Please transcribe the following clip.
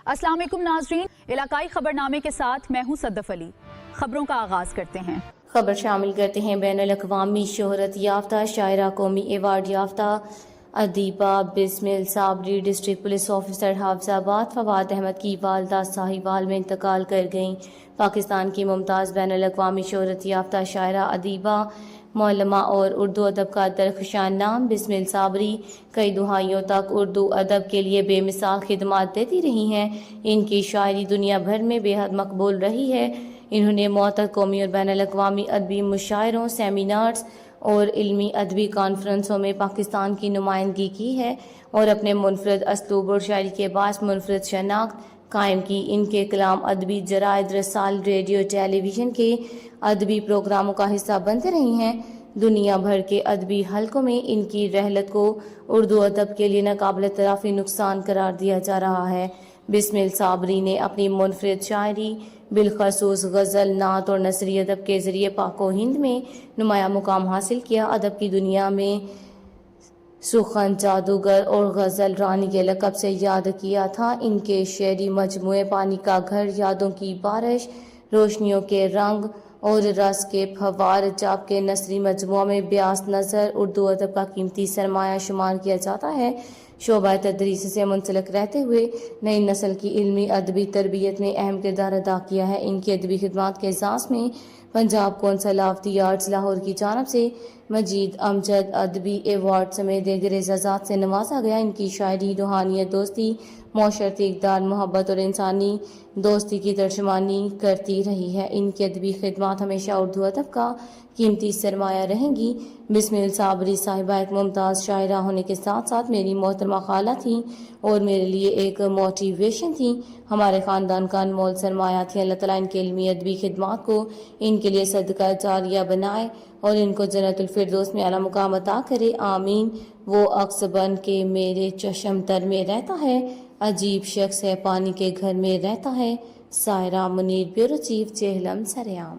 अस्सलाम वालेकुम नाजरीन, इलाकाई खबरनामे के साथ मैं हूं सद्दफ अली। खबरों का आगाज करते हैं। खबर शामिल करते हैं बैनुल-अक़वामी शोहरत याफ्ता शायरा, कौमी एवार्ड याफ्ता अदीबा Bismil Sabri district police officer Hafizabad Fawad Ahmad की वालदा साहिवाल में इंतकाल कर गईं। पाकिस्तान की मुमताज़ बैनुल-अक़वामी शोहरत याफ्ता शायरा, अदीबा, मौलमा और उर्दू अदब का दरख्शान नाम बिस्मिल साबरी कई दहाइयों तक उर्दू अदब के लिए बेमिसाल खिदमात देती रही हैं। इनकी शायरी दुनिया भर में बेहद मकबूल रही है। इन्होंने मुअत्तद कौमी और बैनुल-अक़वामी अदबी मुशायरों, सेमिनार्स और इल्मी अदबी कॉन्फ्रेंसों में पाकिस्तान की नुमाइंदगी की है और अपने मुनफरद असलूब और शायरी के बायस मुनफरद शनाख्त कायम की। इनके कलाम अदबी जराइद, रसाल, रेडियो, टेलीविज़न के अदबी प्रोग्रामों का हिस्सा बनते रही हैं। दुनिया भर के अदबी हलकों में इनकी रहलत को उर्दू अदब के लिए नाकाबिल तराफी नुकसान करार दिया जा रहा है। बिस्मिल साबरी ने अपनी मुनफरद शायरी, बिलखसूस गज़ल, नात और नसरी अदब के ज़रिए पाक व हिंद में नुमाया मुकाम हासिल किया। अदब की दुनिया में सुखन, जादूगर और गज़ल रानी के लक़ब से याद किया था। इनके शेरी मजमूए पानी का घर, यादों की बारिश, रोशनियों के रंग और रस के फवार जाप के नसरी मजमुआ में ब्यास नज़र उर्दू अदब का कीमती सरमाया शुमार किया जाता है। शोबा तदरीस से मुंसलिक रहते हुए नई नस्ल की इल्मी अदबी तरबियत में अहम किरदार अदा किया है। इनकी अदबी खिदमात के एजाज़ में Punjab council of the arts Lahore की जानब से मजीद अमजद अदबी एवार्ड समेत दीगर एजाज़ात से नवाजा गया। इनकी शायरी रूहानियत, दोस्ती, मौशरती इक़दार, मोहब्बत और इंसानी दोस्ती की तर्जुमानी करती रही है। इनकी अदबी खिदमात हमेशा उर्दू अदब का कीमती सरमाया रहेंगी। बिस्मिल साबरी साहिबा एक मुमताज़ शायरा होने के साथ साथ मेरी मोहतरमा खाला थी और मेरे लिए एक मोटिवेशन थी। हमारे ख़ानदान का अनमोल सरमाया थी। अल्लाह ताला इनके इल्मी अदबी खिदमात को इनके लिए सदका जारिया बनाए और इनको जन्नतुल फिरदौस में आला मुकाम अता करे, आमीन। वो अक्स बन के मेरे चश्म तर में रहता है, अजीब शख्स है पानी के घर में रहता है। सायरा मुनीर, ब्यूरो चीफ, जेहलम, सरेआम।